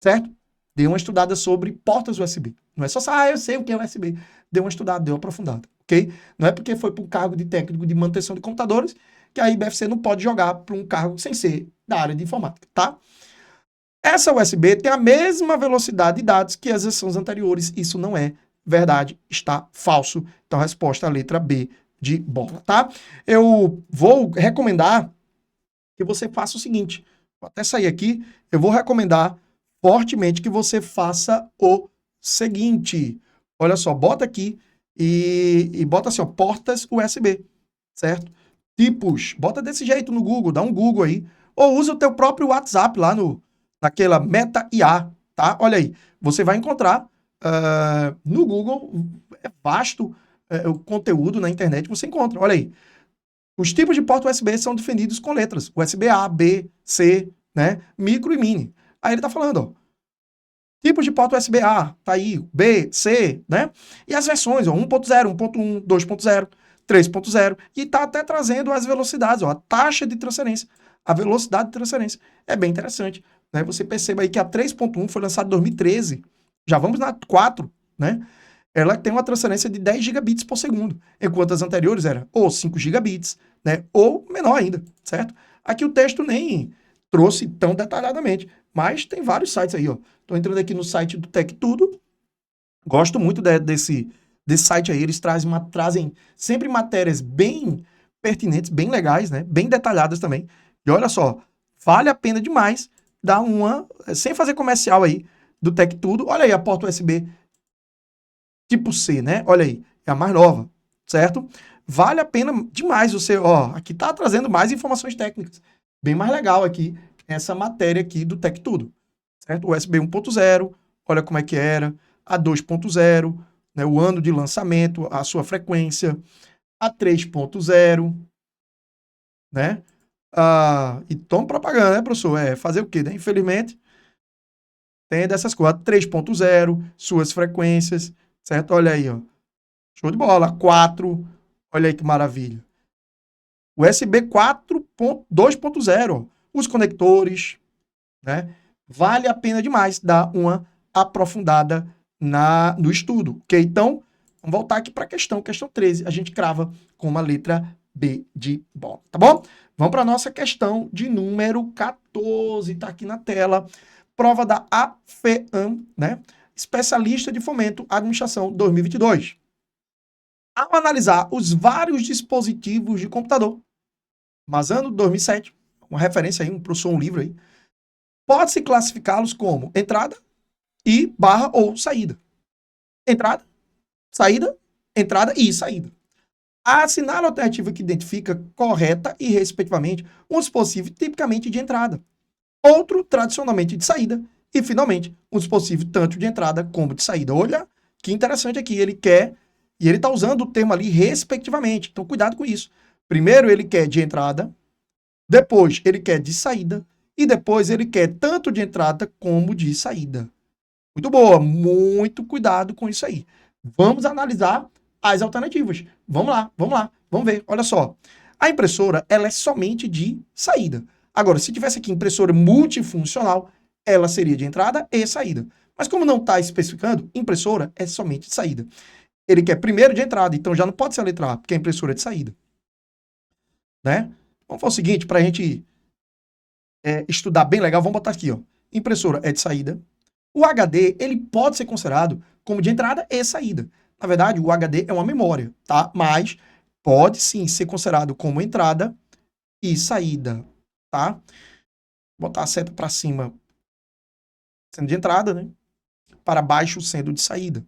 certo? Dê uma estudada sobre portas USB. Não é só, eu sei o que é USB. Dê uma estudada, dê uma aprofundada, ok? Não é porque foi para um cargo de técnico de manutenção de computadores que a IBFC não pode jogar para um cargo sem ser da área de informática, tá? Essa USB tem a mesma velocidade de dados que as versões anteriores. Isso não é verdade, está falso. Então, a resposta é a letra B de bola, tá? Eu vou recomendar que você faça o seguinte. vou até sair aqui, eu vou recomendar fortemente que você faça o seguinte. Olha só, bota aqui e bota assim, ó, portas USB, certo? Tipos, bota desse jeito no Google, dá um Google aí, ou usa o teu próprio WhatsApp lá naquela Meta IA, tá? Olha aí, você vai encontrar no Google, é vasto o conteúdo na internet, você encontra, olha aí. Os tipos de porta USB são definidos com letras, USB-A, B, C, né? Micro e mini. Aí ele tá falando, ó, tipos de porta USB-A, tá aí, B, C, né? E as versões, ó, 1.0, 1.1, 2.0, 3.0, e tá até trazendo as velocidades, ó, a taxa de transferência, a velocidade de transferência. É bem interessante, né? Você perceba aí que a 3.1 foi lançada em 2013, já vamos na 4, né? Ela tem uma transferência de 10 gigabits por segundo, enquanto as anteriores eram ou 5 gigabits, né, ou menor ainda, certo? Aqui o texto nem trouxe tão detalhadamente, mas tem vários sites aí, ó. Tô entrando aqui no site do Tech Tudo, gosto muito desse site aí, eles trazem sempre matérias bem pertinentes, bem legais, né, bem detalhadas também. E olha só, vale a pena demais dar uma, sem fazer comercial aí, do Tech Tudo. Olha aí a porta USB tipo C, né? Olha aí, é a mais nova, certo? Vale a pena demais você, ó, aqui tá trazendo mais informações técnicas. Bem mais legal aqui, essa matéria aqui do Tech Tudo, certo? USB 1.0, olha como é que era, a 2.0, né, o ano de lançamento, a sua frequência, a 3.0, né? E tom propaganda, né, professor? É fazer o quê, né? Infelizmente, tem dessas coisas. A 3.0, suas frequências, certo? Olha aí, ó. Show de bola. 4. Olha aí que maravilha. USB 4.2.0. Os conectores, né? Vale a pena demais dar uma aprofundada no estudo, ok? Então, vamos voltar aqui para a questão 13. A gente crava com uma letra B de bola, tá bom? Vamos para a nossa questão de número 14. Tá aqui na tela. Prova da AFEAM, né? Especialista de Fomento à Administração 2022. Ao analisar os vários dispositivos de computador, mas ano 2007, uma referência aí, um professor, um livro aí, pode-se classificá-los como entrada e barra ou saída. Entrada, entrada e saída. Assinale a alternativa que identifica correta e, respectivamente, um dispositivo tipicamente de entrada, outro tradicionalmente de saída e, finalmente, um dispositivo tanto de entrada como de saída. Olha que interessante aqui, ele quer, e ele está usando o termo ali respectivamente, então cuidado com isso. Primeiro ele quer de entrada, depois ele quer de saída e depois ele quer tanto de entrada como de saída. Muito boa, muito cuidado com isso aí. Vamos analisar as alternativas. Vamos lá, vamos ver. Olha só, a impressora ela é somente de saída. Agora, se tivesse aqui impressora multifuncional, ela seria de entrada e saída. Mas como não está especificando, impressora é somente de saída. Ele quer primeiro de entrada, então já não pode ser a letra A, porque a impressora é de saída. Né? Vamos fazer o seguinte, para a gente estudar bem legal, vamos botar aqui, ó. Impressora é de saída. O HD, ele pode ser considerado como de entrada e saída. Na verdade, o HD é uma memória, tá? Mas pode sim ser considerado como entrada e saída, tá? Vou botar a seta para cima sendo de entrada, né? Para baixo sendo de saída.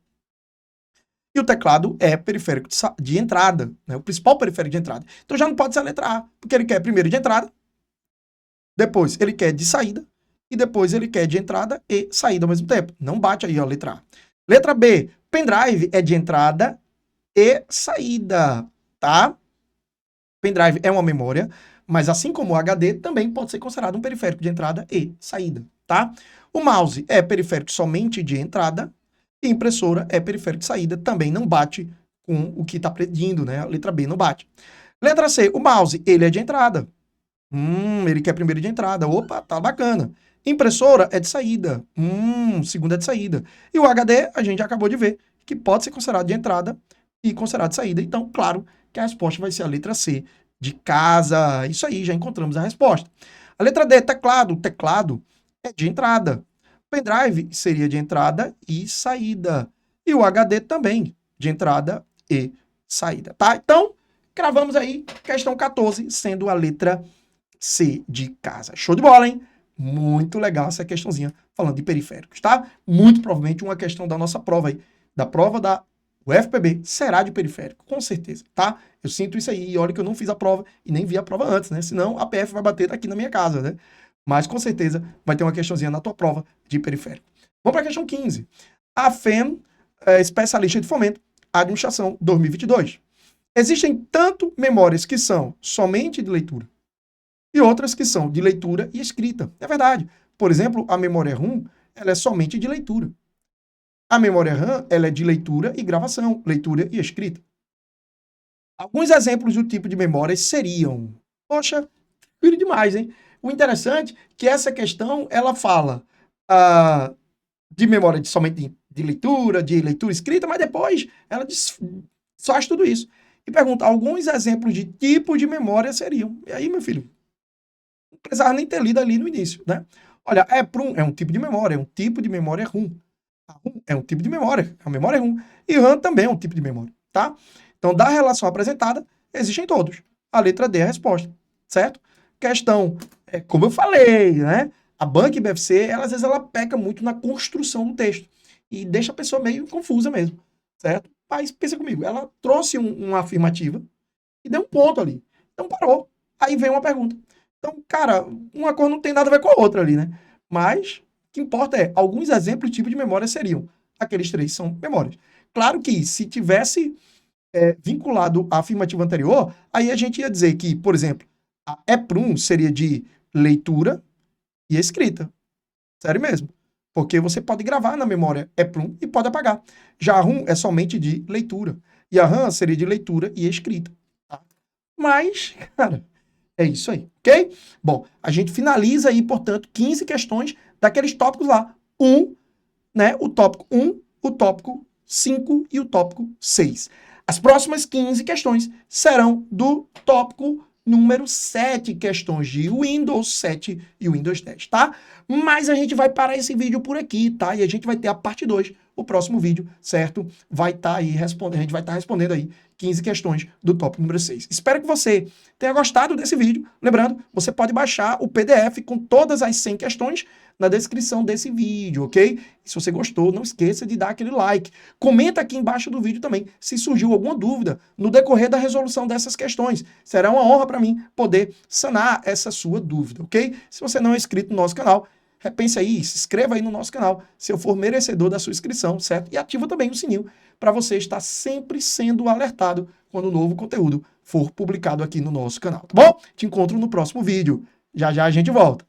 E o teclado é periférico de entrada, né? O principal periférico de entrada. Então já não pode ser a letra A, porque ele quer primeiro de entrada, depois ele quer de saída, e depois ele quer de entrada e saída ao mesmo tempo. Não bate aí a letra A. Letra B, pendrive é de entrada e saída, tá? Pendrive é uma memória, mas assim como o HD, também pode ser considerado um periférico de entrada e saída, tá? O mouse é periférico somente de entrada, e impressora é periférico de saída, também não bate com o que está pedindo, né? A letra B não bate. Letra C, o mouse, ele é de entrada. Ele quer primeiro de entrada. Opa, tá bacana. Impressora é de saída. Segunda é de saída. E o HD, a gente acabou de ver, que pode ser considerado de entrada e considerado de saída. Então, claro que a resposta vai ser a letra C, de casa. Isso aí, já encontramos a resposta. A letra D, teclado. Teclado é de entrada. Pendrive seria de entrada e saída. E o HD também, de entrada e saída, tá? Então, cravamos aí, questão 14, sendo a letra C de casa. Show de bola, hein? Muito legal essa questãozinha falando de periféricos, tá? Muito provavelmente uma questão da nossa prova aí, da prova da UFPB, será de periférico, com certeza, tá? Eu sinto isso aí, e olha que eu não fiz a prova e nem vi a prova antes, né? Senão a PF vai bater aqui na minha casa, né? Mas com certeza vai ter uma questãozinha na tua prova de periférico. Vamos para a questão 15. A FEM, especialista de fomento, administração 2022. Existem tanto memórias que são somente de leitura e outras que são de leitura e escrita. É verdade. Por exemplo, a memória ROM, ela é somente de leitura. A memória RAM, ela é de leitura e gravação, leitura e escrita. Alguns exemplos do tipo de memória seriam, poxa, filho demais, hein? O interessante é que essa questão, ela fala de memória somente de leitura escrita, mas depois ela faz tudo isso. E pergunta, alguns exemplos de tipo de memória seriam. E aí, meu filho, não precisava nem ter lido ali no início, né? Olha, EPROM é um tipo de memória, é um tipo de memória ROM. A ROM é um tipo de memória, é uma memória ROM. E RAM também é um tipo de memória, tá? Então, da relação apresentada, existem todos. A letra D é a resposta, certo? Questão, como eu falei, né? A banca IBFC, ela, às vezes, ela peca muito na construção do texto e deixa a pessoa meio confusa mesmo, certo? Mas pensa comigo, ela trouxe uma afirmativa e deu um ponto ali. Então parou. Aí vem uma pergunta. Então, cara, uma coisa não tem nada a ver com a outra ali, né? Mas o que importa é, alguns exemplos de tipo de memória seriam. Aqueles três são memórias. Claro que se tivesse vinculado à afirmativa anterior, aí a gente ia dizer que, por exemplo, a EPROM seria de leitura e escrita. Sério mesmo. Porque você pode gravar na memória EPROM e pode apagar. Já a ROM é somente de leitura. E a RAM seria de leitura e escrita. Tá? Mas, cara, é isso aí, ok? Bom, a gente finaliza aí, portanto, 15 questões daqueles tópicos lá. Né? O tópico 1, o tópico 5 e o tópico 6. As próximas 15 questões serão do tópico número 7, questões de Windows 7 e Windows 10, tá? Mas a gente vai parar esse vídeo por aqui, tá? E a gente vai ter a parte 2, o próximo vídeo, certo? Vai estar aí respondendo, a gente vai estar respondendo aí 15 questões do tópico número 6. Espero que você tenha gostado desse vídeo. Lembrando, você pode baixar o PDF com todas as 100 questões na descrição desse vídeo, ok? E se você gostou, não esqueça de dar aquele like. Comenta aqui embaixo do vídeo também se surgiu alguma dúvida no decorrer da resolução dessas questões. Será uma honra para mim poder sanar essa sua dúvida, ok? Se você não é inscrito no nosso canal, repense aí, se inscreva aí no nosso canal, se eu for merecedor da sua inscrição, certo? E ativa também o sininho para você estar sempre sendo alertado quando o novo conteúdo for publicado aqui no nosso canal, tá bom? Te encontro no próximo vídeo. Já já a gente volta.